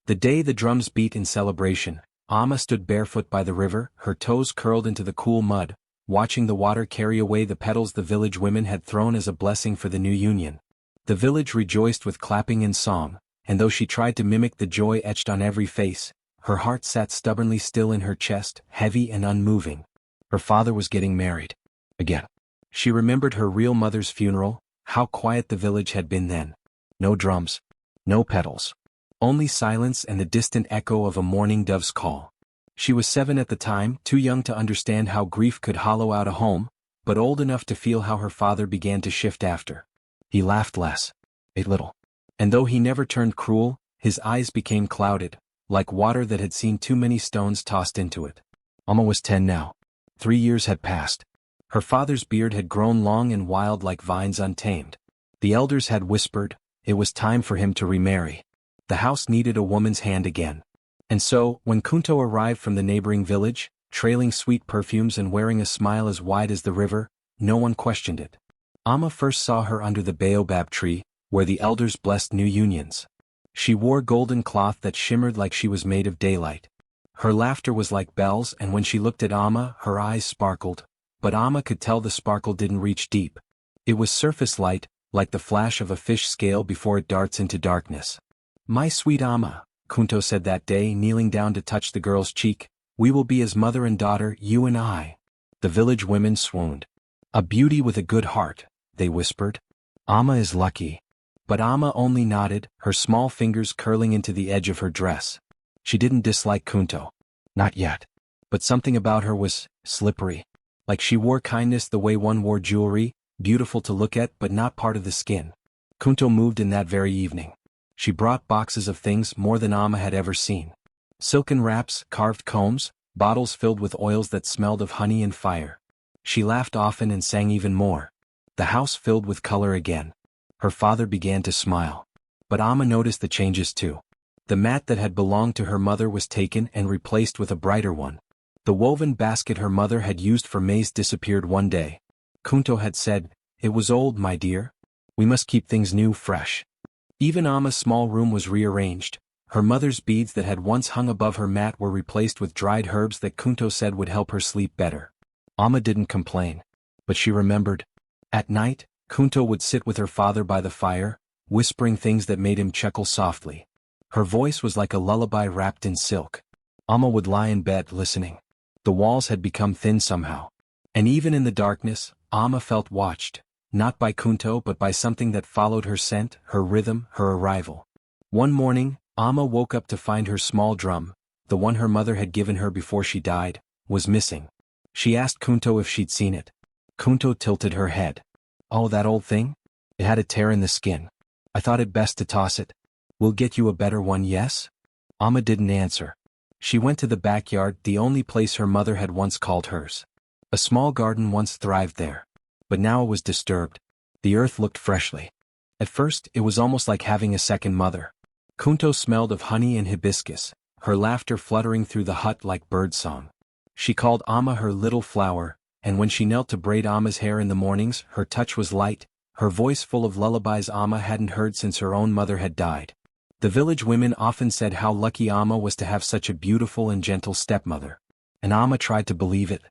The day the drums beat in celebration, Amma stood barefoot by the river, her toes curled into the cool mud, watching the water carry away the petals the village women had thrown as a blessing for the new union. The village rejoiced with clapping and song, and though she tried to mimic the joy etched on every face, her heart sat stubbornly still in her chest, heavy and unmoving. Her father was getting married. Again. She remembered her real mother's funeral, how quiet the village had been then. No drums. No petals. Only silence and the distant echo of a mourning dove's call. She was 7 at the time, too young to understand how grief could hollow out a home, but old enough to feel how her father began to shift after. He laughed less. A little. And though he never turned cruel, his eyes became clouded, like water that had seen too many stones tossed into it. Amma was 10 now. 3 years had passed. Her father's beard had grown long and wild like vines untamed. The elders had whispered, it was time for him to remarry. The house needed a woman's hand again. And so, when Kunto arrived from the neighboring village, trailing sweet perfumes and wearing a smile as wide as the river, no one questioned it. Amma first saw her under the baobab tree, where the elders blessed new unions. She wore golden cloth that shimmered like she was made of daylight. Her laughter was like bells, and when she looked at Amma, her eyes sparkled, but Amma could tell the sparkle didn't reach deep. It was surface light, like the flash of a fish scale before it darts into darkness. "My sweet Amma," Kunto said that day, kneeling down to touch the girl's cheek, "we will be as mother and daughter, you and I." The village women swooned. "A beauty with a good heart," they whispered. "Amma is lucky." But Amma only nodded, her small fingers curling into the edge of her dress. She didn't dislike Kunto. Not yet. But something about her was slippery. Like she wore kindness the way one wore jewelry, beautiful to look at but not part of the skin. Kunto moved in that very evening. She brought boxes of things more than Amma had ever seen. Silken wraps, carved combs, bottles filled with oils that smelled of honey and fire. She laughed often and sang even more. The house filled with color again. Her father began to smile. But Amma noticed the changes too. The mat that had belonged to her mother was taken and replaced with a brighter one. The woven basket her mother had used for maize disappeared one day. Kunto had said, "It was old, my dear. We must keep things new, fresh." Even Amma's small room was rearranged. Her mother's beads that had once hung above her mat were replaced with dried herbs that Kunto said would help her sleep better. Amma didn't complain. But she remembered. At night, Kunto would sit with her father by the fire, whispering things that made him chuckle softly. Her voice was like a lullaby wrapped in silk. Amma would lie in bed listening. The walls had become thin somehow. And even in the darkness, Amma felt watched, not by Kunto but by something that followed her scent, her rhythm, her arrival. One morning, Amma woke up to find her small drum, the one her mother had given her before she died, was missing. She asked Kunto if she'd seen it. Kunto tilted her head. "Oh, that old thing? It had a tear in the skin. I thought it best to toss it. We'll get you a better one, yes?" Amma didn't answer. She went to the backyard, the only place her mother had once called hers. A small garden once thrived there. But now it was disturbed. The earth looked freshly. At first, it was almost like having a second mother. Kunto smelled of honey and hibiscus, her laughter fluttering through the hut like birdsong. She called Amma her little flower, and when she knelt to braid Amma's hair in the mornings, her touch was light, her voice full of lullabies Amma hadn't heard since her own mother had died. The village women often said how lucky Amma was to have such a beautiful and gentle stepmother. And Amma tried to believe it.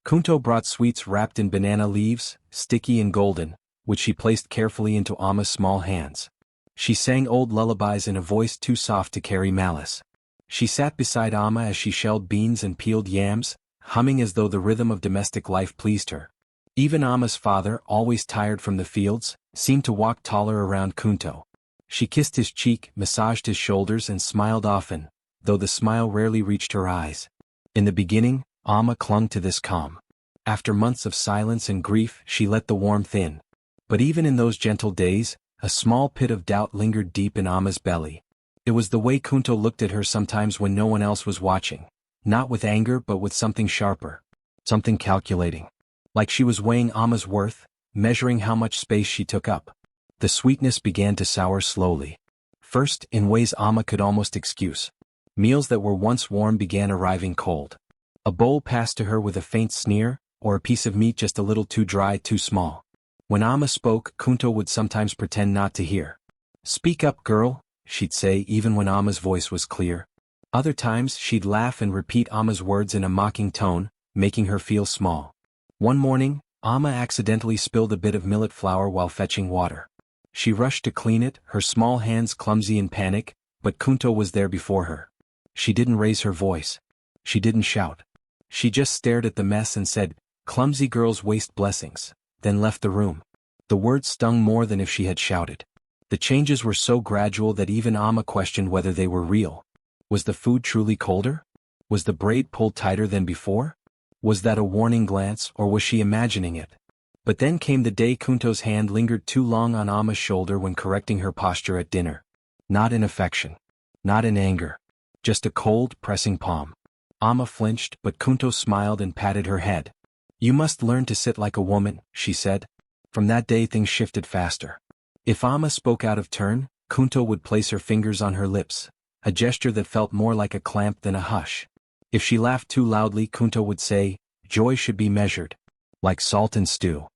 Kunto brought sweets wrapped in banana leaves, sticky and golden, which she placed carefully into Amma's small hands. She sang old lullabies in a voice too soft to carry malice. She sat beside Amma as she shelled beans and peeled yams, humming as though the rhythm of domestic life pleased her. Even Amma's father, always tired from the fields, seemed to walk taller around Kunto. She kissed his cheek, massaged his shoulders and smiled often, though the smile rarely reached her eyes. In the beginning, Amma clung to this calm. After months of silence and grief, she let the warmth in. But even in those gentle days, a small pit of doubt lingered deep in Amma's belly. It was the way Kunto looked at her sometimes when no one else was watching. Not with anger but with something sharper. Something calculating. Like she was weighing Amma's worth, measuring how much space she took up. The sweetness began to sour slowly. First, in ways Amma could almost excuse. Meals that were once warm began arriving cold. A bowl passed to her with a faint sneer, or a piece of meat just a little too dry, too small. When Amma spoke, Kunto would sometimes pretend not to hear. "Speak up, girl," she'd say even when Amma's voice was clear. Other times she'd laugh and repeat Amma's words in a mocking tone, making her feel small. One morning, Amma accidentally spilled a bit of millet flour while fetching water. She rushed to clean it, her small hands clumsy in panic, but Kunto was there before her. She didn't raise her voice. She didn't shout. She just stared at the mess and said, "Clumsy girls waste blessings," then left the room. The words stung more than if she had shouted. The changes were so gradual that even Amma questioned whether they were real. Was the food truly colder? Was the braid pulled tighter than before? Was that a warning glance, or was she imagining it? But then came the day Kunto's hand lingered too long on Amma's shoulder when correcting her posture at dinner. Not in affection. Not in anger. Just a cold, pressing palm. Amma flinched, but Kunto smiled and patted her head. "You must learn to sit like a woman," she said. From that day things shifted faster. If Amma spoke out of turn, Kunto would place her fingers on her lips, a gesture that felt more like a clamp than a hush. If she laughed too loudly, Kunto would say, "Joy should be measured. Like salt and stew."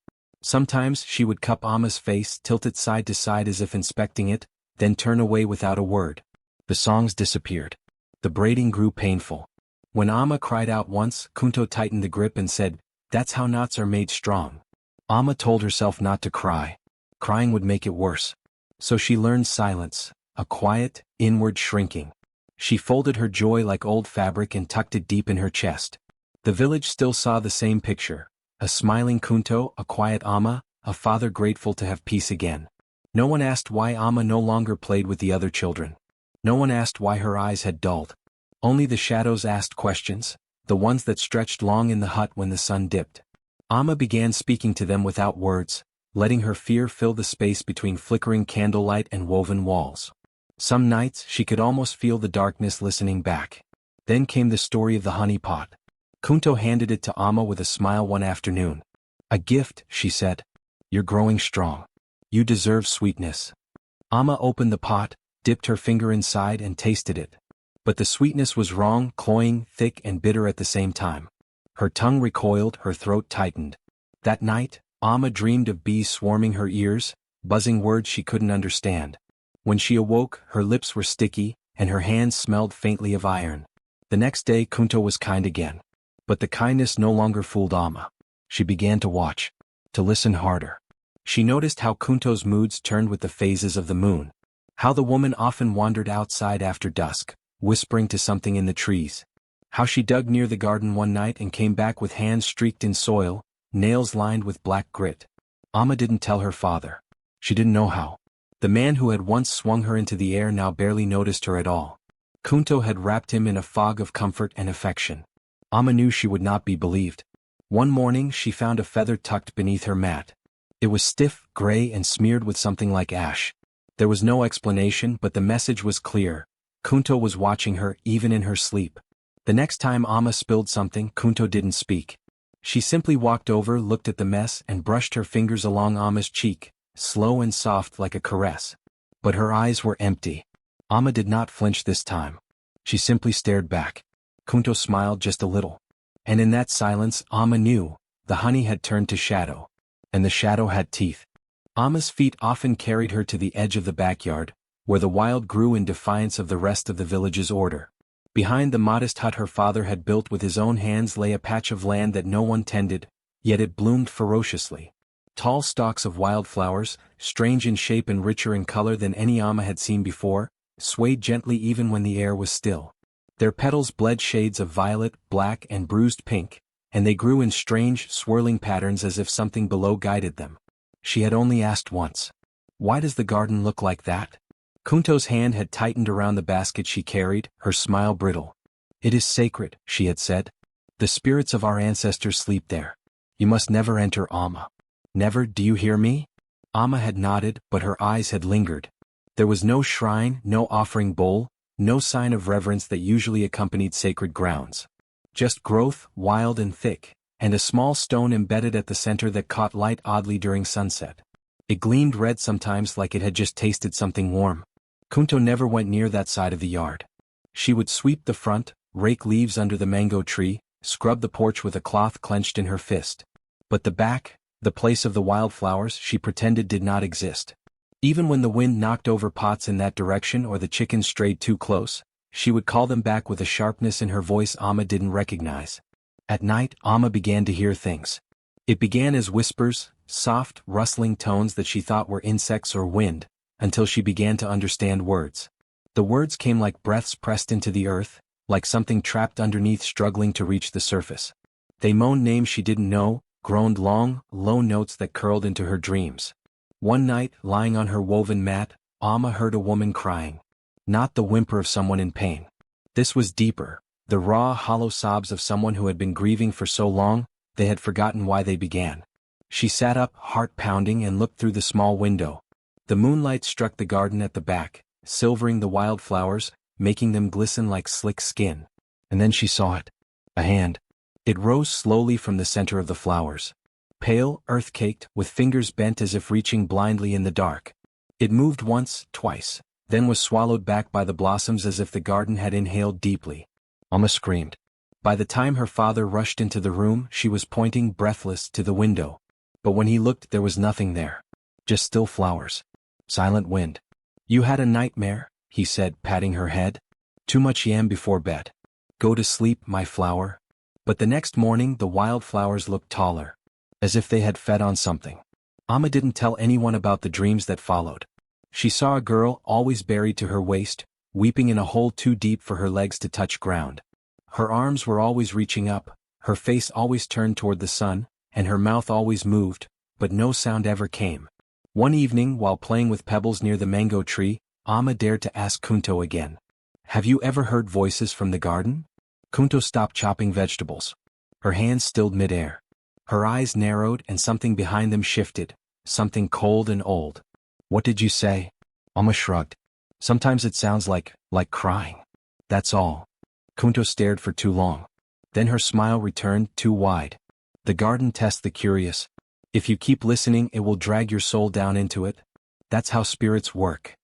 Sometimes she would cup Amma's face, tilt it side to side as if inspecting it, then turn away without a word. The songs disappeared. The braiding grew painful. When Amma cried out once, Kunto tightened the grip and said, "That's how knots are made strong." Amma told herself not to cry. Crying would make it worse. So she learned silence, a quiet, inward shrinking. She folded her joy like old fabric and tucked it deep in her chest. The village still saw the same picture. A smiling Kunto, a quiet Amma, a father grateful to have peace again. No one asked why Amma no longer played with the other children. No one asked why her eyes had dulled. Only the shadows asked questions, the ones that stretched long in the hut when the sun dipped. Amma began speaking to them without words, letting her fear fill the space between flickering candlelight and woven walls. Some nights she could almost feel the darkness listening back. Then came the story of the honey pot. Kunto handed it to Amma with a smile one afternoon. "A gift," she said. "You're growing strong. You deserve sweetness." Amma opened the pot, dipped her finger inside and tasted it. But the sweetness was wrong, cloying, thick and bitter at the same time. Her tongue recoiled, her throat tightened. That night, Amma dreamed of bees swarming her ears, buzzing words she couldn't understand. When she awoke, her lips were sticky, and her hands smelled faintly of iron. The next day Kunto was kind again. But the kindness no longer fooled Amma. She began to watch, to listen harder. She noticed how Kunto's moods turned with the phases of the moon. How the woman often wandered outside after dusk, whispering to something in the trees. How she dug near the garden one night and came back with hands streaked in soil, nails lined with black grit. Amma didn't tell her father. She didn't know how. The man who had once swung her into the air now barely noticed her at all. Kunto had wrapped him in a fog of comfort and affection. Amma knew she would not be believed. One morning she found a feather tucked beneath her mat. It was stiff, gray and smeared with something like ash. There was no explanation, but the message was clear. Kunto was watching her, even in her sleep. The next time Amma spilled something, Kunto didn't speak. She simply walked over, looked at the mess and brushed her fingers along Amma's cheek, slow and soft like a caress. But her eyes were empty. Amma did not flinch this time. She simply stared back. Kunto smiled just a little. And in that silence Amma knew, the honey had turned to shadow. And the shadow had teeth. Amma's feet often carried her to the edge of the backyard, where the wild grew in defiance of the rest of the village's order. Behind the modest hut her father had built with his own hands lay a patch of land that no one tended, yet it bloomed ferociously. Tall stalks of wildflowers, strange in shape and richer in color than any Amma had seen before, swayed gently even when the air was still. Their petals bled shades of violet, black and bruised pink, and they grew in strange, swirling patterns as if something below guided them. She had only asked once, "Why does the garden look like that?" Kunto's hand had tightened around the basket she carried, her smile brittle. "It is sacred," she had said. "The spirits of our ancestors sleep there. You must never enter, Amma. Never, do you hear me?" Amma had nodded, but her eyes had lingered. There was no shrine, no offering bowl, no sign of reverence that usually accompanied sacred grounds. Just growth, wild and thick, and a small stone embedded at the center that caught light oddly during sunset. It gleamed red sometimes like it had just tasted something warm. Kunto never went near that side of the yard. She would sweep the front, rake leaves under the mango tree, scrub the porch with a cloth clenched in her fist. But the back, the place of the wildflowers, she pretended did not exist. Even when the wind knocked over pots in that direction or the chickens strayed too close, she would call them back with a sharpness in her voice Amma didn't recognize. At night, Amma began to hear things. It began as whispers, soft, rustling tones that she thought were insects or wind, until she began to understand words. The words came like breaths pressed into the earth, like something trapped underneath struggling to reach the surface. They moaned names she didn't know, groaned long, low notes that curled into her dreams. One night, lying on her woven mat, Amma heard a woman crying. Not the whimper of someone in pain. This was deeper, the raw, hollow sobs of someone who had been grieving for so long, they had forgotten why they began. She sat up, heart pounding, and looked through the small window. The moonlight struck the garden at the back, silvering the wildflowers, making them glisten like slick skin. And then she saw it. A hand. It rose slowly from the center of the flowers. Pale, earth-caked, with fingers bent as if reaching blindly in the dark. It moved once, twice, then was swallowed back by the blossoms as if the garden had inhaled deeply. Amma screamed. By the time her father rushed into the room, she was pointing, breathless, to the window. But when he looked, there was nothing there. Just still flowers. Silent wind. "You had a nightmare," he said, patting her head. "Too much yam before bed. Go to sleep, my flower." But the next morning the wildflowers looked taller. As if they had fed on something. Amma didn't tell anyone about the dreams that followed. She saw a girl, always buried to her waist, weeping in a hole too deep for her legs to touch ground. Her arms were always reaching up, her face always turned toward the sun, and her mouth always moved, but no sound ever came. One evening, while playing with pebbles near the mango tree, Amma dared to ask Kunto again. "Have you ever heard voices from the garden?" Kunto stopped chopping vegetables. Her hands stilled midair. Her eyes narrowed and something behind them shifted, something cold and old. "What did you say?" Amma shrugged. "Sometimes it sounds like crying. That's all." Kunto stared for too long. Then her smile returned, too wide. "The garden tests the curious. If you keep listening, it will drag your soul down into it. That's how spirits work."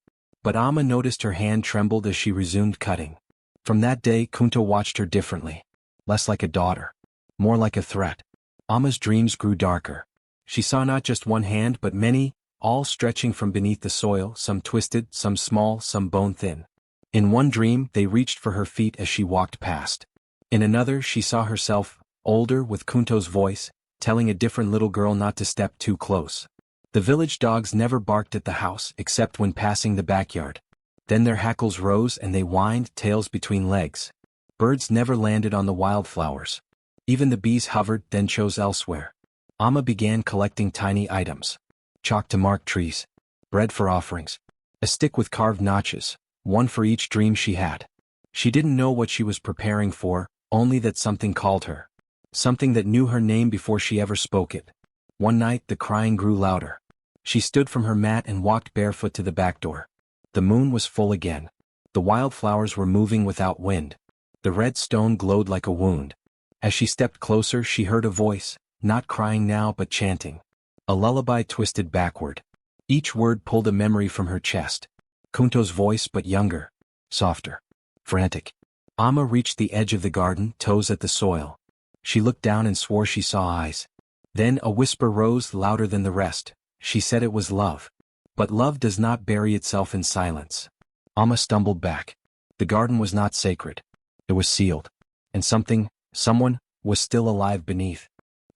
But Amma noticed her hand trembled as she resumed cutting. From that day, Kunto watched her differently. Less like a daughter. More like a threat. Amma's dreams grew darker. She saw not just one hand but many, all stretching from beneath the soil, some twisted, some small, some bone-thin. In one dream, they reached for her feet as she walked past. In another, she saw herself, older, with Kunto's voice, telling a different little girl not to step too close. The village dogs never barked at the house except when passing the backyard. Then their hackles rose and they whined, tails between legs. Birds never landed on the wildflowers. Even the bees hovered, then chose elsewhere. Amma began collecting tiny items. Chalk to mark trees. Bread for offerings. A stick with carved notches, one for each dream she had. She didn't know what she was preparing for, only that something called her. Something that knew her name before she ever spoke it. One night the crying grew louder. She stood from her mat and walked barefoot to the back door. The moon was full again. The wildflowers were moving without wind. The red stone glowed like a wound. As she stepped closer, she heard a voice, not crying now but chanting. A lullaby twisted backward. Each word pulled a memory from her chest. Kunto's voice, but younger. Softer. Frantic. Amma reached the edge of the garden, toes at the soil. She looked down and swore she saw eyes. Then a whisper rose, louder than the rest. She said it was love. But love does not bury itself in silence. Amma stumbled back. The garden was not sacred. It was sealed. And someone, was still alive beneath.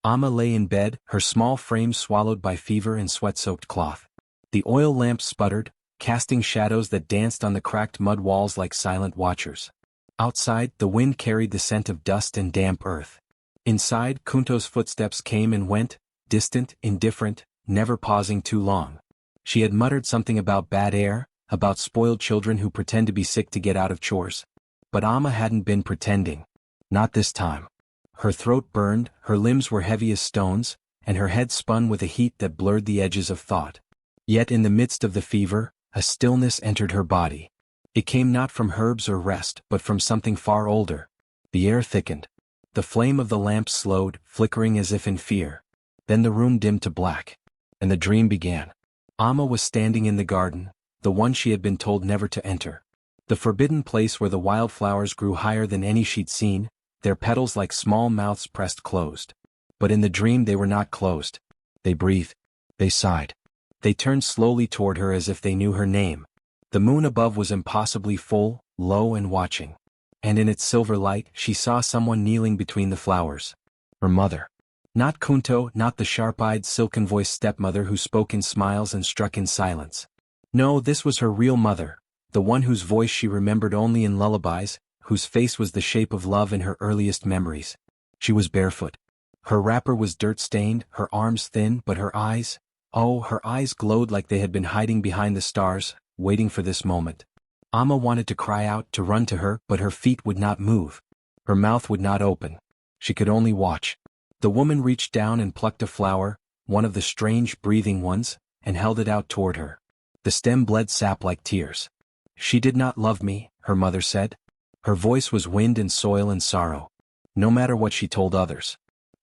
Amma lay in bed, her small frame swallowed by fever and sweat-soaked cloth. The oil lamp sputtered, casting shadows that danced on the cracked mud walls like silent watchers. Outside, the wind carried the scent of dust and damp earth. Inside, Kunto's footsteps came and went, distant, indifferent, never pausing too long. She had muttered something about bad air, about spoiled children who pretend to be sick to get out of chores. But Amma hadn't been pretending. Not this time. Her throat burned, her limbs were heavy as stones, and her head spun with a heat that blurred the edges of thought. Yet in the midst of the fever, a stillness entered her body. It came not from herbs or rest, but from something far older. The air thickened. The flame of the lamp slowed, flickering as if in fear. Then the room dimmed to black. And the dream began. Amma was standing in the garden, the one she had been told never to enter. The forbidden place where the wildflowers grew higher than any she'd seen, their petals like small mouths pressed closed. But in the dream they were not closed. They breathed. They sighed. They turned slowly toward her as if they knew her name. The moon above was impossibly full, low and watching. And in its silver light she saw someone kneeling between the flowers. Her mother. Not Kunto, not the sharp-eyed, silken-voiced stepmother who spoke in smiles and struck in silence. No, this was her real mother, the one whose voice she remembered only in lullabies, whose face was the shape of love in her earliest memories. She was barefoot. Her wrapper was dirt-stained, her arms thin, but her eyes, oh, her eyes glowed like they had been hiding behind the stars, waiting for this moment. Amma wanted to cry out, to run to her, but her feet would not move. Her mouth would not open. She could only watch. The woman reached down and plucked a flower, one of the strange breathing ones, and held it out toward her. The stem bled sap like tears. She did not love me, her mother said. Her voice was wind and soil and sorrow. No matter what she told others.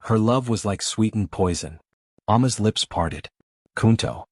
Her love was like sweetened poison. Amma's lips parted. Kunto.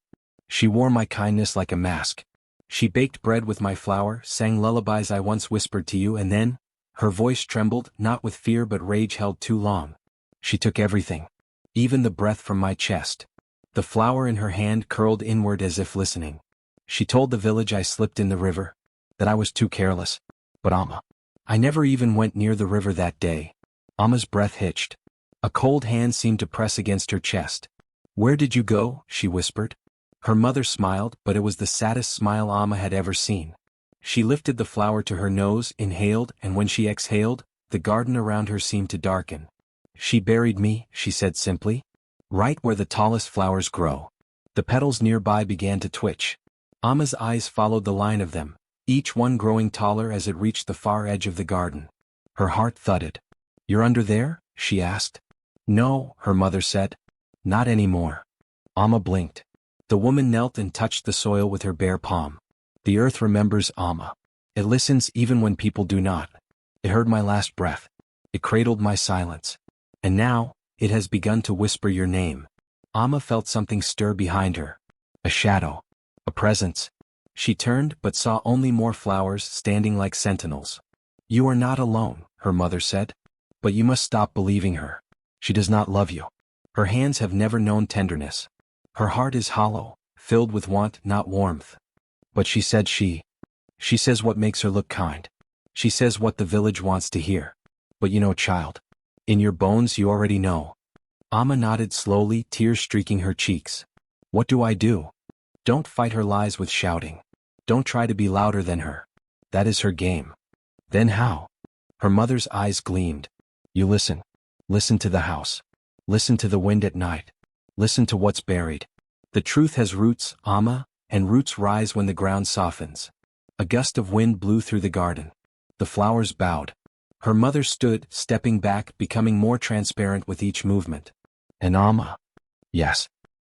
She wore my kindness like a mask. She baked bread with my flour, sang lullabies I once whispered to you, and then, her voice trembled, not with fear but rage held too long. She took everything. Even the breath from my chest. The flower in her hand curled inward as if listening. She told the village I slipped in the river. That I was too careless. But Amma. I never even went near the river that day. Amma's breath hitched. A cold hand seemed to press against her chest. Where did you go? She whispered. Her mother smiled, but it was the saddest smile Amma had ever seen. She lifted the flower to her nose, inhaled, and when she exhaled, the garden around her seemed to darken. She buried me, she said simply. Right where the tallest flowers grow. The petals nearby began to twitch. Amma's eyes followed the line of them, each one growing taller as it reached the far edge of the garden. Her heart thudded. You're under there? She asked. No, her mother said. Not anymore. Amma blinked. The woman knelt and touched the soil with her bare palm. The earth remembers Amma. It listens even when people do not. It heard my last breath. It cradled my silence. And now, it has begun to whisper your name. Amma felt something stir behind her. A shadow. A presence. She turned but saw only more flowers standing like sentinels. You are not alone, her mother said. But you must stop believing her. She does not love you. Her hands have never known tenderness. Her heart is hollow, filled with want, not warmth. But she said she says what makes her look kind. She says what the village wants to hear. But you know, child. In your bones you already know. Amma nodded slowly, tears streaking her cheeks. What do I do? Don't fight her lies with shouting. Don't try to be louder than her. That is her game. Then how? Her mother's eyes gleamed. You listen. Listen to the house. Listen to the wind at night. Listen to what's buried. The truth has roots, Amma, and roots rise when the ground softens. A gust of wind blew through the garden. The flowers bowed. Her mother stood, stepping back, becoming more transparent with each movement. And Amma. Yes.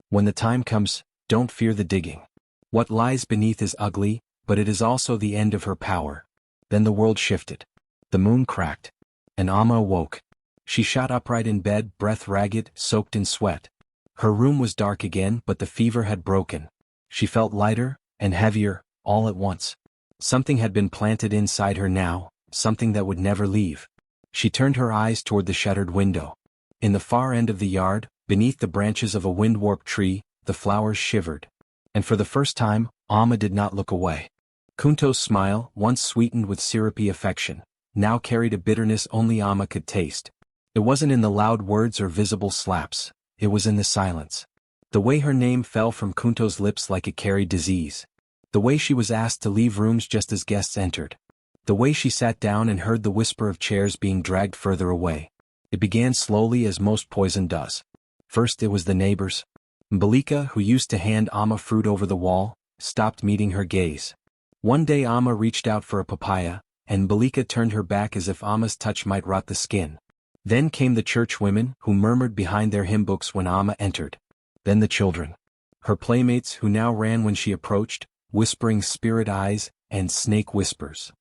When the time comes, don't fear the digging. What lies beneath is ugly, but it is also the end of her power. Then the world shifted. The moon cracked. And Amma awoke. She shot upright in bed, breath ragged, soaked in sweat. Her room was dark again, but the fever had broken. She felt lighter, and heavier, all at once. Something had been planted inside her now, something that would never leave. She turned her eyes toward the shuttered window. In the far end of the yard, beneath the branches of a wind-warped tree, the flowers shivered. And for the first time, Amma did not look away. Kunto's smile, once sweetened with syrupy affection, now carried a bitterness only Amma could taste. It wasn't in the loud words or visible slaps. It was in the silence. The way her name fell from Kunto's lips like it carried disease. The way she was asked to leave rooms just as guests entered. The way she sat down and heard the whisper of chairs being dragged further away. It began slowly as most poison does. First it was the neighbors. Mbalika, who used to hand Amma fruit over the wall, stopped meeting her gaze. One day Amma reached out for a papaya, and Mbalika turned her back as if Amma's touch might rot the skin. Then came the church women, who murmured behind their hymn books when Amma entered. Then the children. Her playmates who now ran when she approached, whispering spirit eyes and snake whispers.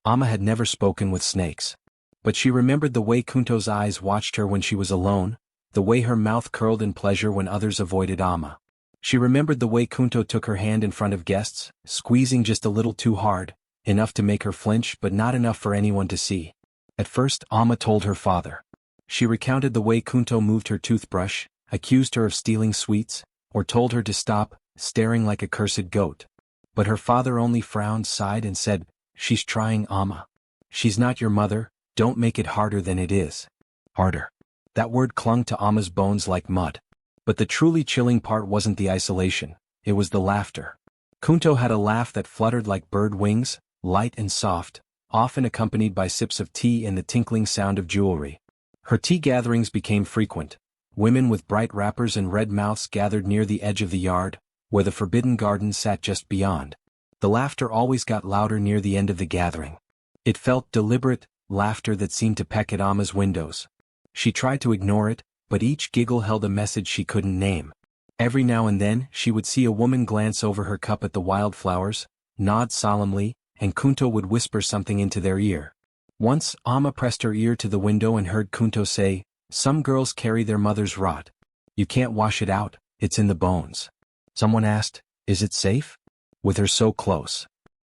Amma had never spoken with snakes. But she remembered the way Kunto's eyes watched her when she was alone, the way her mouth curled in pleasure when others avoided Amma. She remembered the way Kunto took her hand in front of guests, squeezing just a little too hard, enough to make her flinch but not enough for anyone to see. At first, Amma told her father. She recounted the way Kunto moved her toothbrush, accused her of stealing sweets, or told her to stop, staring like a cursed goat. But her father only frowned, sighed and said, "She's trying, Amma. She's not your mother, don't make it harder than it is." Harder. That word clung to Amma's bones like mud. But the truly chilling part wasn't the isolation, it was the laughter. Kunto had a laugh that fluttered like bird wings, light and soft, often accompanied by sips of tea and the tinkling sound of jewelry. Her tea gatherings became frequent. Women with bright wrappers and red mouths gathered near the edge of the yard, where the forbidden garden sat just beyond. The laughter always got louder near the end of the gathering. It felt deliberate, laughter that seemed to peck at Amma's windows. She tried to ignore it, but each giggle held a message she couldn't name. Every now and then she would see a woman glance over her cup at the wildflowers, nod solemnly, and Kunto would whisper something into their ear. Once Amma pressed her ear to the window and heard Kunto say, "Some girls carry their mother's rot. You can't wash it out, it's in the bones." Someone asked, "Is it safe?" With her so close.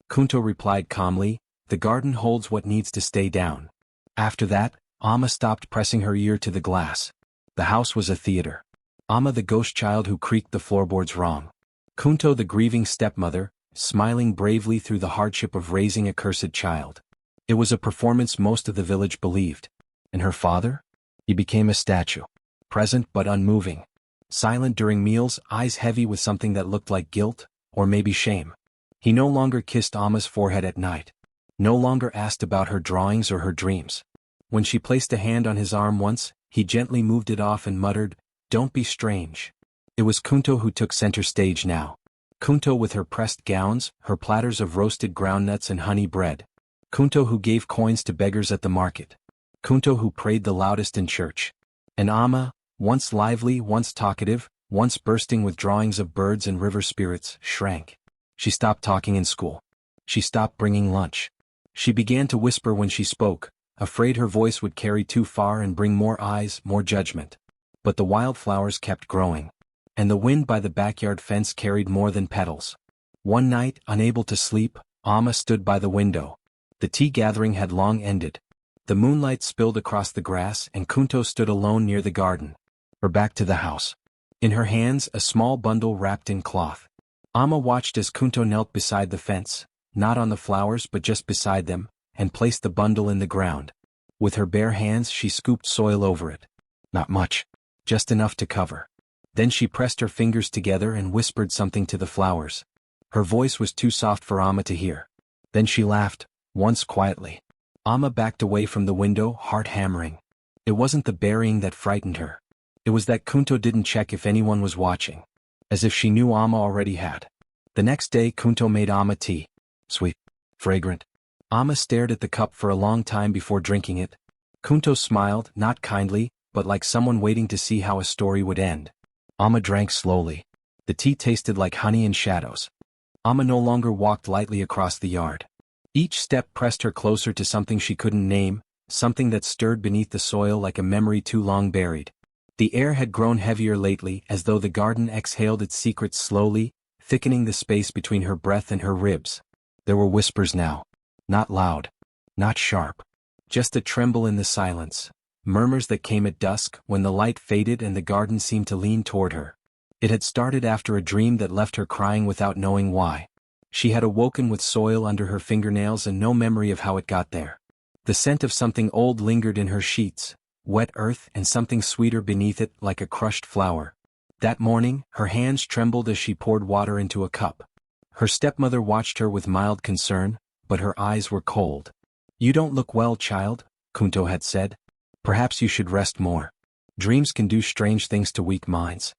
Kunto replied calmly, "The garden holds what needs to stay down." After that, Amma stopped pressing her ear to the glass. The house was a theater. Amma the ghost child who creaked the floorboards wrong. Kunto the grieving stepmother, smiling bravely through the hardship of raising a cursed child. It was a performance most of the village believed. And her father? He became a statue. Present but unmoving. Silent during meals, eyes heavy with something that looked like guilt, or maybe shame. He no longer kissed Amma's forehead at night. No longer asked about her drawings or her dreams. When she placed a hand on his arm once, he gently moved it off and muttered, "Don't be strange." It was Kunto who took center stage now. Kunto with her pressed gowns, her platters of roasted groundnuts and honey bread. Kunto who gave coins to beggars at the market. Kunto who prayed the loudest in church. And Amma, once lively, once talkative, once bursting with drawings of birds and river spirits, shrank. She stopped talking in school. She stopped bringing lunch. She began to whisper when she spoke, afraid her voice would carry too far and bring more eyes, more judgment. But the wildflowers kept growing. And the wind by the backyard fence carried more than petals. One night, unable to sleep, Amma stood by the window. The tea gathering had long ended. The moonlight spilled across the grass and Kunto stood alone near the garden. Her back to the house. In her hands a small bundle wrapped in cloth. Amma watched as Kunto knelt beside the fence, not on the flowers but just beside them, and placed the bundle in the ground. With her bare hands she scooped soil over it. Not much. Just enough to cover. Then she pressed her fingers together and whispered something to the flowers. Her voice was too soft for Amma to hear. Then she laughed, once quietly. Amma backed away from the window, heart hammering. It wasn't the burying that frightened her. It was that Kunto didn't check if anyone was watching. As if she knew Amma already had. The next day Kunto made Amma tea. Sweet. Fragrant. Amma stared at the cup for a long time before drinking it. Kunto smiled, not kindly, but like someone waiting to see how a story would end. Amma drank slowly. The tea tasted like honey and shadows. Amma no longer walked lightly across the yard. Each step pressed her closer to something she couldn't name, something that stirred beneath the soil like a memory too long buried. The air had grown heavier lately, as though the garden exhaled its secrets slowly, thickening the space between her breath and her ribs. There were whispers now. Not loud. Not sharp. Just a tremble in the silence. Murmurs that came at dusk, when the light faded and the garden seemed to lean toward her. It had started after a dream that left her crying without knowing why. She had awoken with soil under her fingernails and no memory of how it got there. The scent of something old lingered in her sheets, wet earth and something sweeter beneath it like a crushed flower. That morning, her hands trembled as she poured water into a cup. Her stepmother watched her with mild concern, but her eyes were cold. "You don't look well, child," Kunto had said. "Perhaps you should rest more. Dreams can do strange things to weak minds."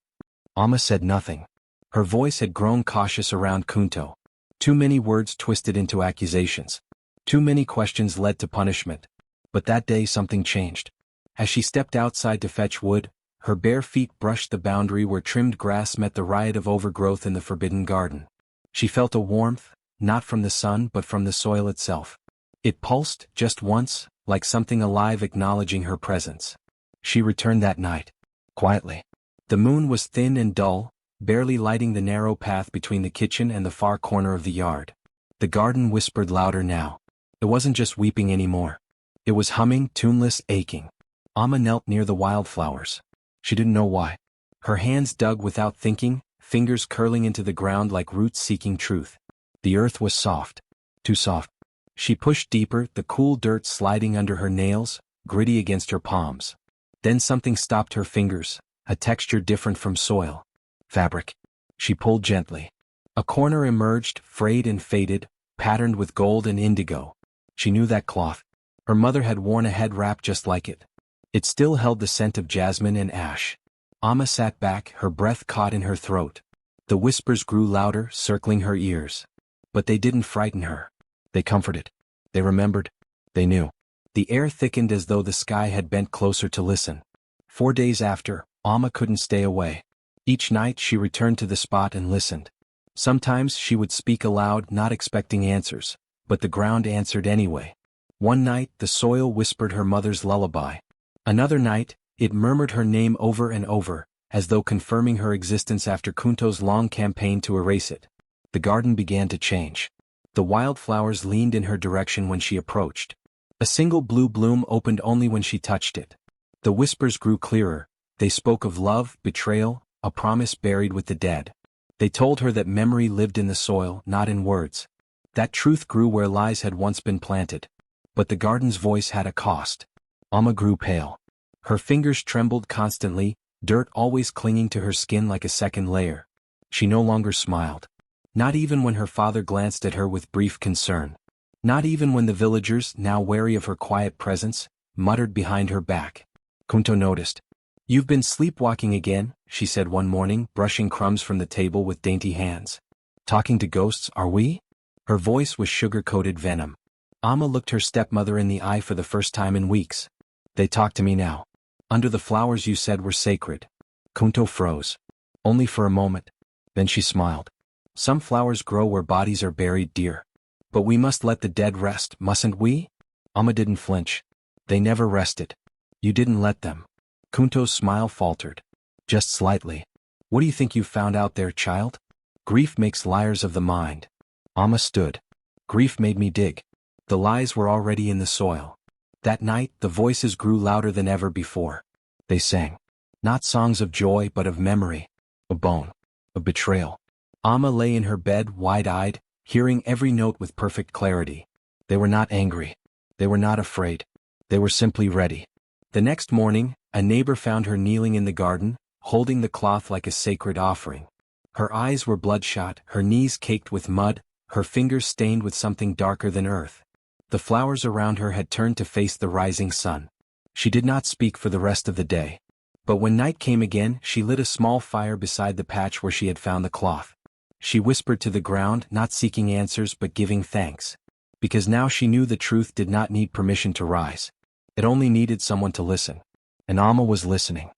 Amma said nothing. Her voice had grown cautious around Kunto. Too many words twisted into accusations. Too many questions led to punishment. But that day something changed. As she stepped outside to fetch wood, her bare feet brushed the boundary where trimmed grass met the riot of overgrowth in the forbidden garden. She felt a warmth, not from the sun but from the soil itself. It pulsed, just once, like something alive acknowledging her presence. She returned that night. Quietly. The moon was thin and dull, barely lighting the narrow path between the kitchen and the far corner of the yard. The garden whispered louder now. It wasn't just weeping anymore. It was humming, tuneless, aching. Amma knelt near the wildflowers. She didn't know why. Her hands dug without thinking, fingers curling into the ground like roots seeking truth. The earth was soft. Too soft. She pushed deeper, the cool dirt sliding under her nails, gritty against her palms. Then something stopped her fingers, a texture different from soil. Fabric. She pulled gently. A corner emerged, frayed and faded, patterned with gold and indigo. She knew that cloth. Her mother had worn a head wrap just like it. It still held the scent of jasmine and ash. Amma sat back, her breath caught in her throat. The whispers grew louder, circling her ears. But they didn't frighten her. They comforted. They remembered. They knew. The air thickened as though the sky had bent closer to listen. 4 days after, Amma couldn't stay away. Each night she returned to the spot and listened. Sometimes she would speak aloud, not expecting answers, but the ground answered anyway. One night the soil whispered her mother's lullaby. Another night, it murmured her name over and over, as though confirming her existence after Kunto's long campaign to erase it. The garden began to change. The wildflowers leaned in her direction when she approached. A single blue bloom opened only when she touched it. The whispers grew clearer. They spoke of love, betrayal, a promise buried with the dead. They told her that memory lived in the soil, not in words. That truth grew where lies had once been planted. But the garden's voice had a cost. Amma grew pale. Her fingers trembled constantly, dirt always clinging to her skin like a second layer. She no longer smiled. Not even when her father glanced at her with brief concern. Not even when the villagers, now wary of her quiet presence, muttered behind her back. Kunto noticed. "You've been sleepwalking again," she said one morning, brushing crumbs from the table with dainty hands. "Talking to ghosts, are we?" Her voice was sugar-coated venom. Amma looked her stepmother in the eye for the first time in weeks. "They talk to me now. Under the flowers you said were sacred." Kunto froze. Only for a moment. Then she smiled. "Some flowers grow where bodies are buried, dear. But we must let the dead rest, mustn't we?" Amma didn't flinch. "They never rested. You didn't let them." Kunto's smile faltered. "Just slightly. What do you think you found out there, child? Grief makes liars of the mind." Amma stood. "Grief made me dig. The lies were already in the soil." That night, the voices grew louder than ever before. They sang. Not songs of joy but of memory. Of bone. Of betrayal. Amma lay in her bed, wide-eyed, hearing every note with perfect clarity. They were not angry. They were not afraid. They were simply ready. The next morning, a neighbor found her kneeling in the garden, holding the cloth like a sacred offering. Her eyes were bloodshot, her knees caked with mud, her fingers stained with something darker than earth. The flowers around her had turned to face the rising sun. She did not speak for the rest of the day. But when night came again, she lit a small fire beside the patch where she had found the cloth. She whispered to the ground, not seeking answers but giving thanks. Because now she knew the truth did not need permission to rise. It only needed someone to listen. And Amma was listening.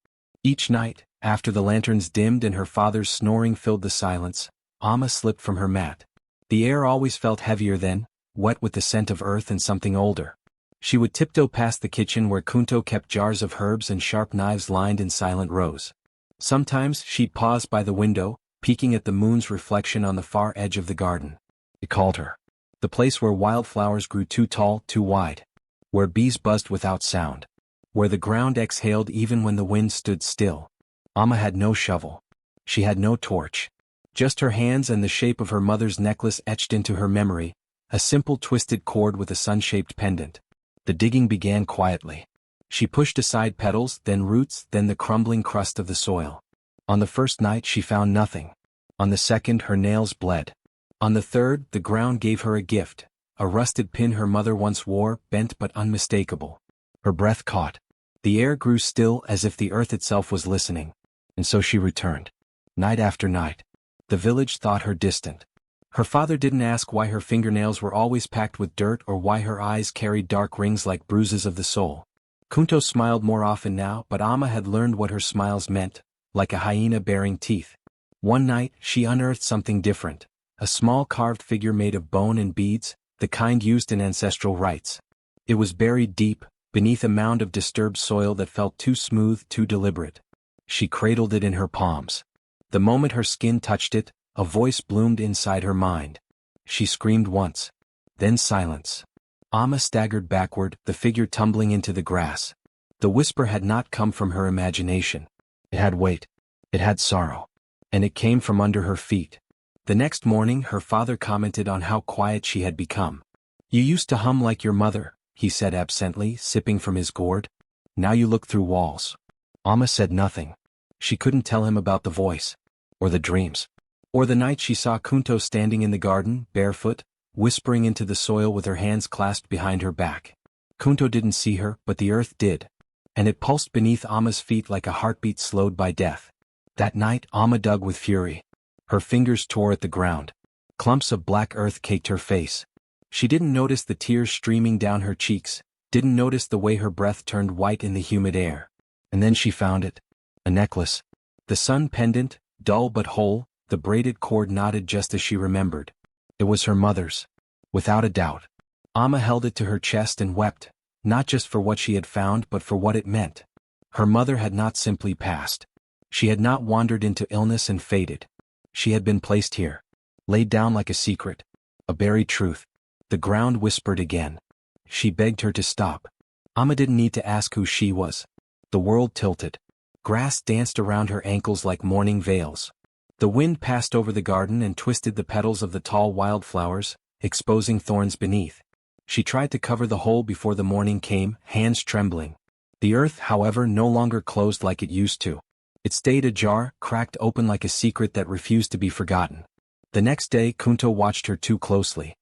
Each night, after the lanterns dimmed and her father's snoring filled the silence, Amma slipped from her mat. The air always felt heavier then, wet with the scent of earth and something older. She would tiptoe past the kitchen where Kunto kept jars of herbs and sharp knives lined in silent rows. Sometimes she'd pause by the window, peeking at the moon's reflection on the far edge of the garden. It called her. The place where wildflowers grew too tall, too wide. Where bees buzzed without sound. Where the ground exhaled even when the wind stood still. Amma had no shovel. She had no torch. Just her hands and the shape of her mother's necklace etched into her memory, a simple twisted cord with a sun-shaped pendant. The digging began quietly. She pushed aside petals, then roots, then the crumbling crust of the soil. On the first night she found nothing. On the second her nails bled. On the third the ground gave her a gift, a rusted pin her mother once wore, bent but unmistakable. Her breath caught. The air grew still as if the earth itself was listening. And so she returned. Night after night. The village thought her distant. Her father didn't ask why her fingernails were always packed with dirt or why her eyes carried dark rings like bruises of the soul. Kunto smiled more often now, but Amma had learned what her smiles meant, like a hyena baring teeth. One night, she unearthed something different, a small carved figure made of bone and beads, the kind used in ancestral rites. It was buried deep, beneath a mound of disturbed soil that felt too smooth, too deliberate. She cradled it in her palms. The moment her skin touched it, a voice bloomed inside her mind. She screamed once. Then silence. Amma staggered backward, the figure tumbling into the grass. The whisper had not come from her imagination. It had weight. It had sorrow. and it came from under her feet. The next morning her father commented on how quiet she had become. "You used to hum like your mother," he said absently, sipping from his gourd. "Now you look through walls." Amma said nothing. She couldn't tell him about the voice, or the dreams, or the night she saw Kunto standing in the garden, barefoot, whispering into the soil with her hands clasped behind her back. Kunto didn't see her, but the earth did, and it pulsed beneath Amma's feet like a heartbeat slowed by death. That night Amma dug with fury. Her fingers tore at the ground. Clumps of black earth caked her face. She didn't notice the tears streaming down her cheeks, didn't notice the way her breath turned white in the humid air. And then she found it. A necklace. The sun pendant, dull but whole, the braided cord knotted just as she remembered. It was her mother's. Without a doubt. Amma held it to her chest and wept, not just for what she had found but for what it meant. Her mother had not simply passed. She had not wandered into illness and faded. She had been placed here. Laid down like a secret. A buried truth. The ground whispered again. She begged her to stop. Amma didn't need to ask who she was. The world tilted. Grass danced around her ankles like morning veils. The wind passed over the garden and twisted the petals of the tall wildflowers, exposing thorns beneath. She tried to cover the hole before the morning came, hands trembling. The earth, however, no longer closed like it used to. It stayed ajar, cracked open like a secret that refused to be forgotten. The next day Kunto watched her too closely.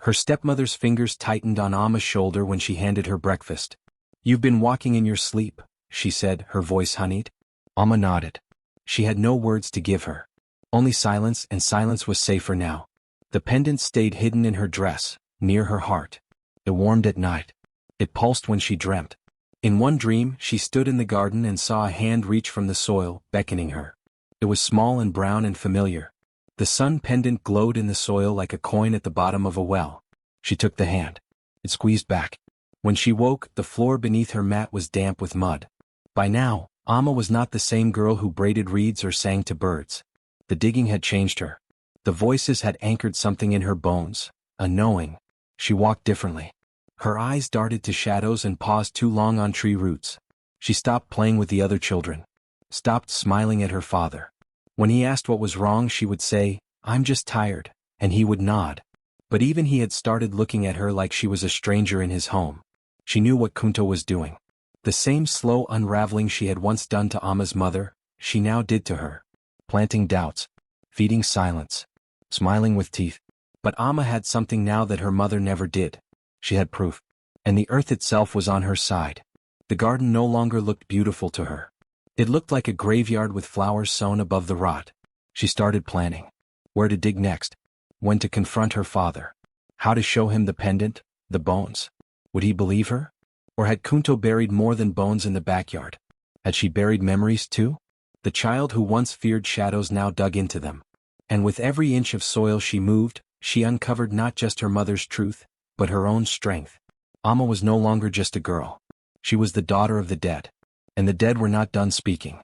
Her stepmother's fingers tightened on Amma's shoulder when she handed her breakfast. "You've been walking in your sleep," she said, her voice honeyed. Amma nodded. She had no words to give her. Only silence, and silence was safer now. The pendant stayed hidden in her dress, near her heart. It warmed at night. It pulsed when she dreamt. In one dream, she stood in the garden and saw a hand reach from the soil, beckoning her. It was small and brown and familiar. The sun pendant glowed in the soil like a coin at the bottom of a well. She took the hand. It squeezed back. When she woke, the floor beneath her mat was damp with mud. By now, Amma was not the same girl who braided reeds or sang to birds. The digging had changed her. The voices had anchored something in her bones, a knowing. She walked differently. Her eyes darted to shadows and paused too long on tree roots. She stopped playing with the other children. Stopped smiling at her father. When he asked what was wrong, she would say, "I'm just tired," and he would nod. But even he had started looking at her like she was a stranger in his home. She knew what Kunto was doing. The same slow unraveling she had once done to Amma's mother, she now did to her. Planting doubts. Feeding silence. Smiling with teeth. But Amma had something now that her mother never did. She had proof. And the earth itself was on her side. The garden no longer looked beautiful to her. It looked like a graveyard with flowers sown above the rot. She started planning. Where to dig next. When to confront her father. How to show him the pendant, the bones. Would he believe her? Or had Kunto buried more than bones in the backyard? Had she buried memories too? The child who once feared shadows now dug into them. And with every inch of soil she moved, she uncovered not just her mother's truth, but her own strength. Amma was no longer just a girl. She was the daughter of the dead. And the dead were not done speaking.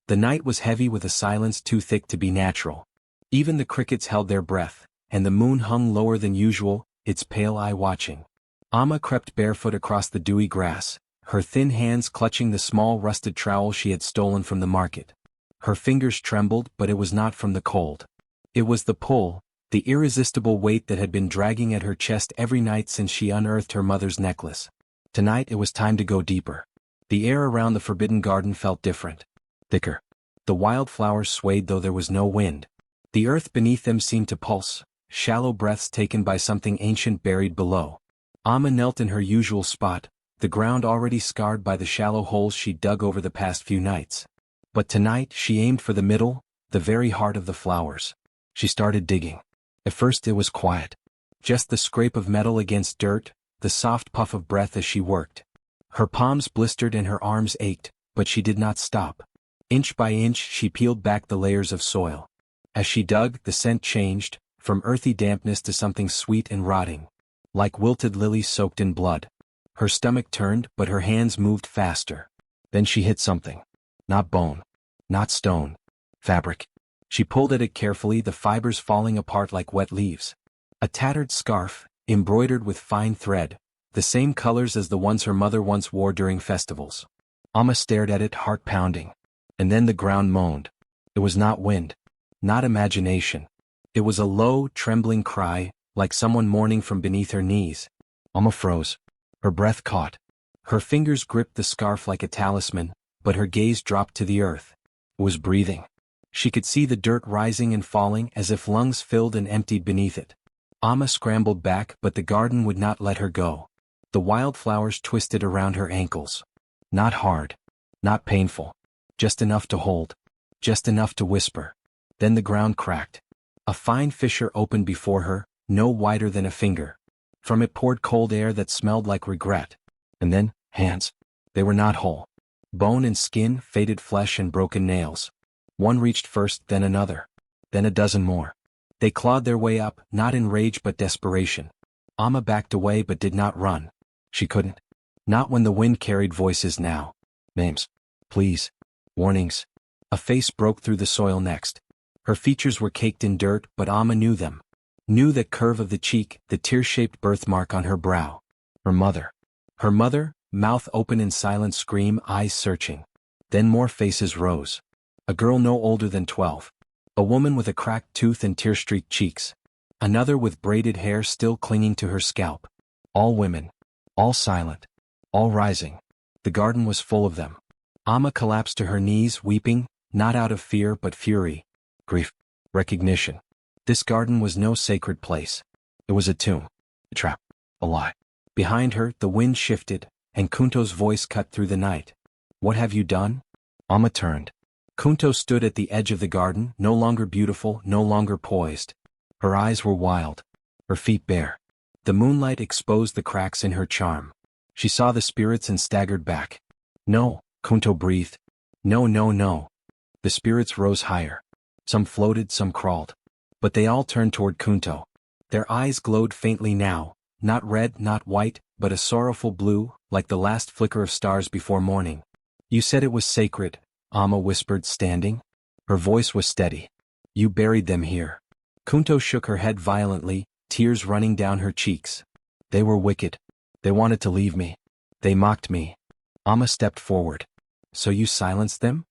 The night was heavy with a silence too thick to be natural. Even the crickets held their breath, and the moon hung lower than usual, its pale eye watching. Amma crept barefoot across the dewy grass, her thin hands clutching the small rusted trowel she had stolen from the market. Her fingers trembled, but it was not from the cold. It was the pull, the irresistible weight that had been dragging at her chest every night since she unearthed her mother's necklace. Tonight it was time to go deeper. The air around the forbidden garden felt different. Thicker. The wildflowers swayed though there was no wind. The earth beneath them seemed to pulse, shallow breaths taken by something ancient buried below. Amma knelt in her usual spot, the ground already scarred by the shallow holes she'd dug over the past few nights. But tonight she aimed for the middle, the very heart of the flowers. She started digging. At first it was quiet. Just the scrape of metal against dirt, the soft puff of breath as she worked. Her palms blistered and her arms ached, but she did not stop. Inch by inch she peeled back the layers of soil. As she dug, the scent changed, from earthy dampness to something sweet and rotting. Like wilted lilies soaked in blood. Her stomach turned, but her hands moved faster. Then she hit something. Not bone. Not stone. Fabric. She pulled at it carefully, the fibers falling apart like wet leaves. A tattered scarf, embroidered with fine thread, the same colors as the ones her mother once wore during festivals. Amma stared at it, heart pounding. And then the ground moaned. It was not wind. Not imagination. It was a low, trembling cry, like someone mourning from beneath her knees. Amma froze. Her breath caught. Her fingers gripped the scarf like a talisman, but her gaze dropped to the earth. It was breathing. She could see the dirt rising and falling as if lungs filled and emptied beneath it. Amma scrambled back, but the garden would not let her go. The wildflowers twisted around her ankles. Not hard. Not painful. Just enough to hold. Just enough to whisper. Then the ground cracked. A fine fissure opened before her, no wider than a finger. From it poured cold air that smelled like regret. And then, hands. They were not whole. Bone and skin, faded flesh and broken nails. One reached first, then another. Then a dozen more. They clawed their way up, not in rage but desperation. Amma backed away but did not run. She couldn't. Not when the wind carried voices now. Names. Please. Warnings. A face broke through the soil next. Her features were caked in dirt, but Amma knew them. Knew that curve of the cheek, the tear-shaped birthmark on her brow. Her mother. Her mother, mouth open in silent scream, eyes searching. Then more faces rose. A girl no older than 12. A woman with a cracked tooth and tear-streaked cheeks. Another with braided hair still clinging to her scalp. All women. All silent. All rising. The garden was full of them. Amma collapsed to her knees, weeping, not out of fear but fury. Grief. Recognition. This garden was no sacred place. It was a tomb. A trap. A lie. Behind her, the wind shifted, and Kunto's voice cut through the night. What have you done? Amma turned. Kunto stood at the edge of the garden, no longer beautiful, no longer poised. Her eyes were wild. Her feet bare. The moonlight exposed the cracks in her charm. She saw the spirits and staggered back. No, Kunto breathed. No, no, no. The spirits rose higher. Some floated, some crawled. But they all turned toward Kunto. Their eyes glowed faintly now, not red, not white, but a sorrowful blue, like the last flicker of stars before morning. You said it was sacred, Amma whispered, standing. Her voice was steady. You buried them here. Kunto shook her head violently, tears running down her cheeks. They were wicked. They wanted to leave me. They mocked me. Amma stepped forward. So you silenced them?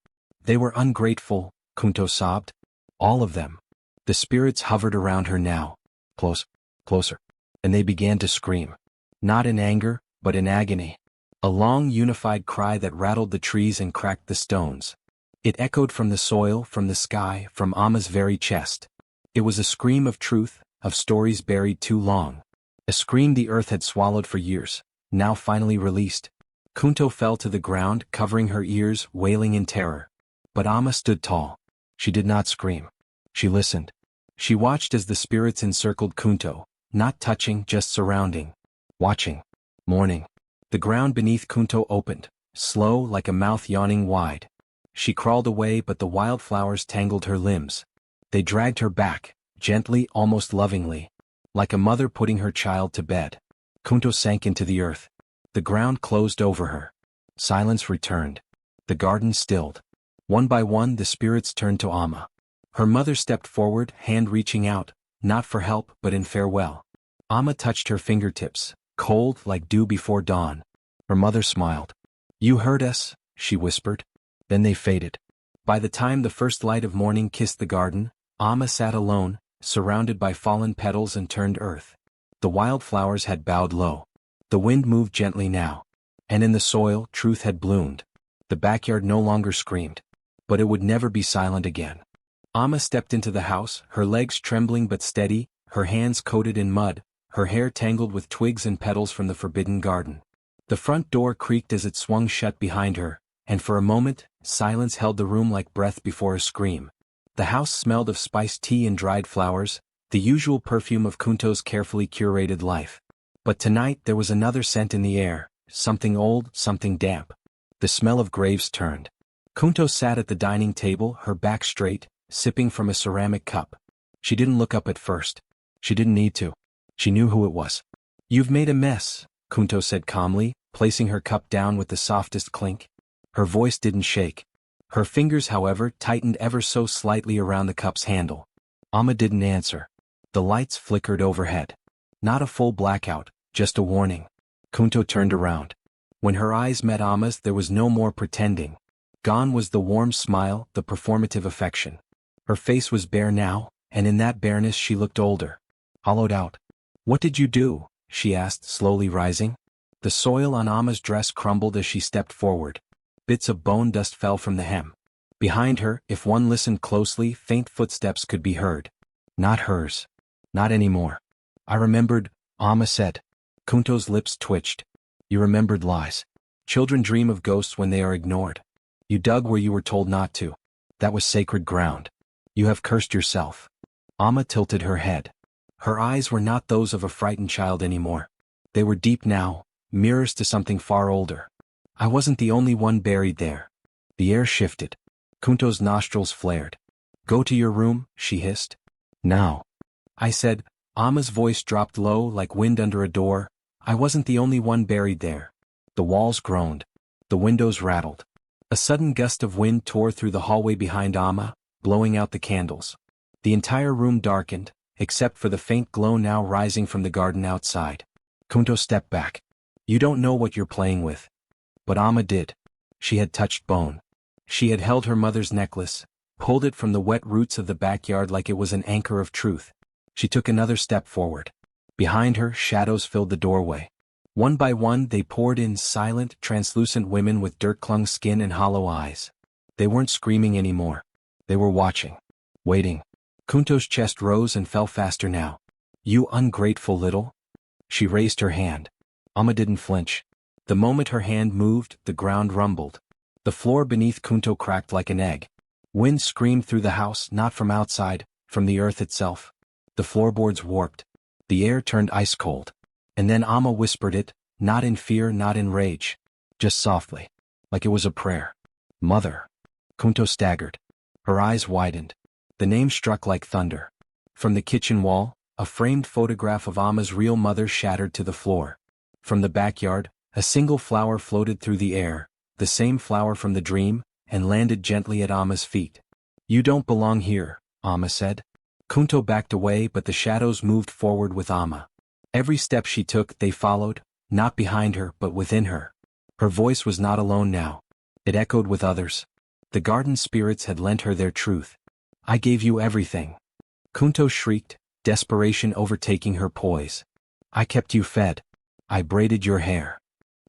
They were ungrateful, Kunto sobbed. All of them. The spirits hovered around her now. Close, closer. And they began to scream. Not in anger, but in agony. A long unified cry that rattled the trees and cracked the stones. It echoed from the soil, from the sky, from Amma's very chest. It was a scream of truth, of stories buried too long. A scream the earth had swallowed for years, now finally released. Kunto fell to the ground, covering her ears, wailing in terror. But Amma stood tall. She did not scream. She listened. She watched as the spirits encircled Kunto, not touching, just surrounding. Watching. Mourning. The ground beneath Kunto opened, slow like a mouth yawning wide. She crawled away, but the wildflowers tangled her limbs. They dragged her back, gently, almost lovingly, like a mother putting her child to bed. Kunto sank into the earth. The ground closed over her. Silence returned. The garden stilled. One by one the spirits turned to Amma. Her mother stepped forward, hand reaching out, not for help but in farewell. Amma touched her fingertips, cold like dew before dawn. Her mother smiled. You heard us, she whispered. Then they faded. By the time the first light of morning kissed the garden, Amma sat alone, surrounded by fallen petals and turned earth. The wildflowers had bowed low. The wind moved gently now. And in the soil, truth had bloomed. The backyard no longer screamed. But it would never be silent again. Amma stepped into the house, her legs trembling but steady, her hands coated in mud, her hair tangled with twigs and petals from the forbidden garden. The front door creaked as it swung shut behind her, and for a moment, silence held the room like breath before a scream. The house smelled of spiced tea and dried flowers, the usual perfume of Kunto's carefully curated life. But tonight there was another scent in the air, something old, something damp. The smell of graves turned. Kunto sat at the dining table, her back straight, sipping from a ceramic cup. She didn't look up at first. She didn't need to. She knew who it was. You've made a mess, Kunto said calmly, placing her cup down with the softest clink. Her voice didn't shake. Her fingers, however, tightened ever so slightly around the cup's handle. Amma didn't answer. The lights flickered overhead. Not a full blackout, just a warning. Kunto turned around. When her eyes met Amma's, there was no more pretending. Gone was the warm smile, the performative affection. Her face was bare now, and in that bareness she looked older. Hollowed out. "What did you do?" she asked, slowly rising. The soil on Amma's dress crumbled as she stepped forward. Bits of bone dust fell from the hem. Behind her, if one listened closely, faint footsteps could be heard. Not hers. Not anymore. "I remembered," Amma said. Kunto's lips twitched. "You remembered lies. Children dream of ghosts when they are ignored. You dug where you were told not to. That was sacred ground. You have cursed yourself." Amma tilted her head. Her eyes were not those of a frightened child anymore. They were deep now, mirrors to something far older. "I wasn't the only one buried there." The air shifted. Kunto's nostrils flared. "Go to your room," she hissed. "Now." I said. Amma's voice dropped low like wind under a door. "I wasn't the only one buried there." The walls groaned. The windows rattled. A sudden gust of wind tore through the hallway behind Amma, blowing out the candles. The entire room darkened, except for the faint glow now rising from the garden outside. Kunto stepped back. "You don't know what you're playing with." But Amma did. She had touched bone. She had held her mother's necklace, pulled it from the wet roots of the backyard like it was an anchor of truth. She took another step forward. Behind her, shadows filled the doorway. One by one they poured in, silent, translucent women with dirt-clung skin and hollow eyes. They weren't screaming anymore. They were watching. Waiting. Kunto's chest rose and fell faster now. "You ungrateful little—" She raised her hand. Amma didn't flinch. The moment her hand moved, the ground rumbled. The floor beneath Kunto cracked like an egg. Wind screamed through the house, not from outside, from the earth itself. The floorboards warped. The air turned ice-cold. And then Amma whispered it, not in fear, not in rage. Just softly. Like it was a prayer. "Mother." Kunto staggered. Her eyes widened. The name struck like thunder. From the kitchen wall, a framed photograph of Amma's real mother shattered to the floor. From the backyard, a single flower floated through the air, the same flower from the dream, and landed gently at Amma's feet. "You don't belong here," Amma said. Kunto backed away, but the shadows moved forward with Amma. Every step she took, they followed, not behind her, but within her. Her voice was not alone now. It echoed with others. The garden spirits had lent her their truth. "I gave you everything." Kunto shrieked, desperation overtaking her poise. "I kept you fed. I braided your hair.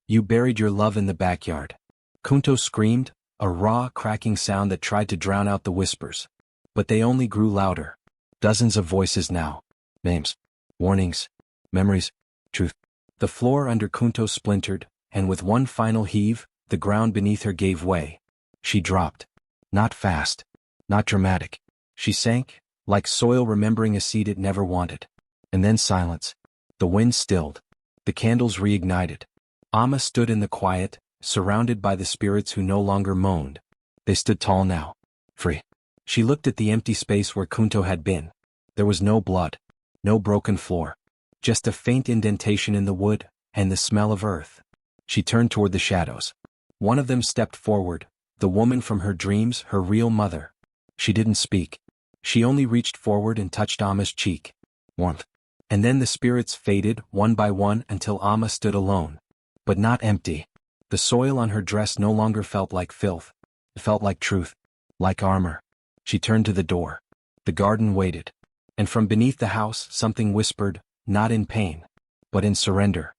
You buried your love in the backyard." Kunto screamed, a raw, cracking sound that tried to drown out the whispers. But they only grew louder. Dozens of voices now. Names. Warnings. Memories. Truth. The floor under Kunto splintered, and with one final heave, the ground beneath her gave way. She dropped. Not fast. Not dramatic. She sank, like soil remembering a seed it never wanted. And then silence. The wind stilled. The candles reignited. Amma stood in the quiet, surrounded by the spirits who no longer moaned. They stood tall now. Free. She looked at the empty space where Kunto had been. There was no blood. No broken floor. Just a faint indentation in the wood, and the smell of earth. She turned toward the shadows. One of them stepped forward, the woman from her dreams, her real mother. She didn't speak. She only reached forward and touched Amma's cheek. Warmth. And then the spirits faded, one by one, until Amma stood alone. But not empty. The soil on her dress no longer felt like filth. It felt like truth. Like armor. She turned to the door. The garden waited. And from beneath the house, something whispered, not in pain, but in surrender.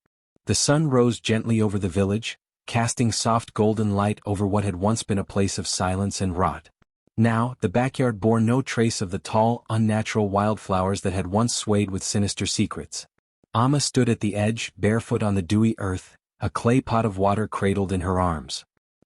The sun rose gently over the village, casting soft golden light over what had once been a place of silence and rot. Now, the backyard bore no trace of the tall, unnatural wildflowers that had once swayed with sinister secrets. Amma stood at the edge, barefoot on the dewy earth, a clay pot of water cradled in her arms.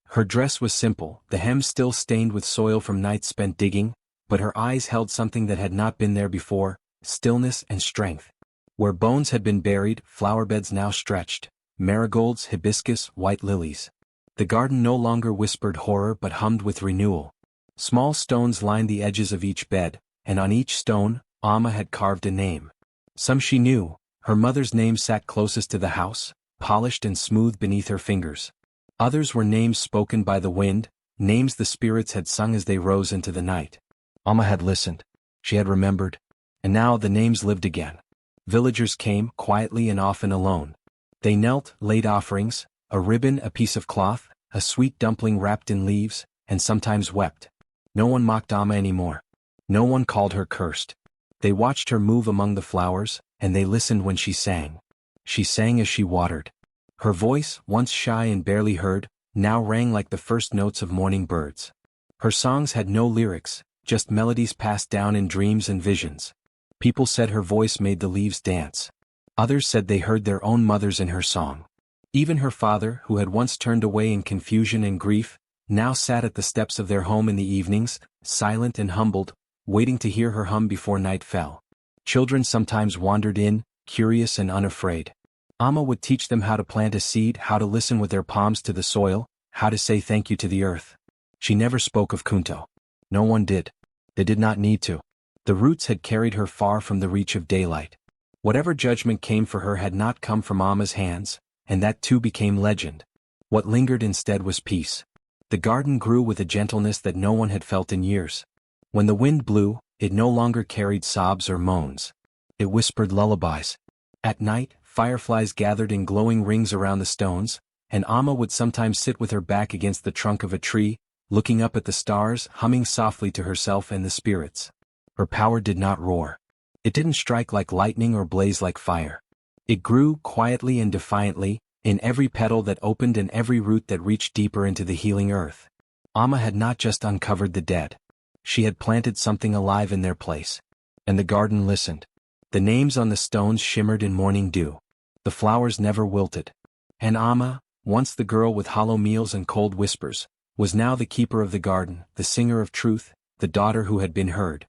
Her dress was simple, the hem still stained with soil from nights spent digging, but her eyes held something that had not been there before, stillness and strength. Where bones had been buried, flowerbeds now stretched, marigolds, hibiscus, white lilies. The garden no longer whispered horror but hummed with renewal. Small stones lined the edges of each bed, and on each stone, Amma had carved a name. Some she knew, her mother's name sat closest to the house, polished and smooth beneath her fingers. Others were names spoken by the wind, names the spirits had sung as they rose into the night. Amma had listened. She had remembered. And now the names lived again. Villagers came, quietly and often alone. They knelt, laid offerings, a ribbon, a piece of cloth, a sweet dumpling wrapped in leaves, and sometimes wept. No one mocked Amma anymore. No one called her cursed. They watched her move among the flowers, and they listened when she sang. She sang as she watered. Her voice, once shy and barely heard, now rang like the first notes of morning birds. Her songs had no lyrics, just melodies passed down in dreams and visions. People said her voice made the leaves dance. Others said they heard their own mothers in her song. Even her father, who had once turned away in confusion and grief, now sat at the steps of their home in the evenings, silent and humbled, waiting to hear her hum before night fell. Children sometimes wandered in, curious and unafraid. Amma would teach them how to plant a seed, how to listen with their palms to the soil, how to say thank you to the earth. She never spoke of Kunto. No one did. They did not need to. The roots had carried her far from the reach of daylight. Whatever judgment came for her had not come from Amma's hands, and that too became legend. What lingered instead was peace. The garden grew with a gentleness that no one had felt in years. When the wind blew, it no longer carried sobs or moans. It whispered lullabies. At night, fireflies gathered in glowing rings around the stones, and Amma would sometimes sit with her back against the trunk of a tree, looking up at the stars, humming softly to herself and the spirits. Her power did not roar. It didn't strike like lightning or blaze like fire. It grew quietly and defiantly, in every petal that opened and every root that reached deeper into the healing earth. Amma had not just uncovered the dead. She had planted something alive in their place. And the garden listened. The names on the stones shimmered in morning dew. The flowers never wilted. And Amma, once the girl with hollow meals and cold whispers, was now the keeper of the garden, the singer of truth, the daughter who had been heard.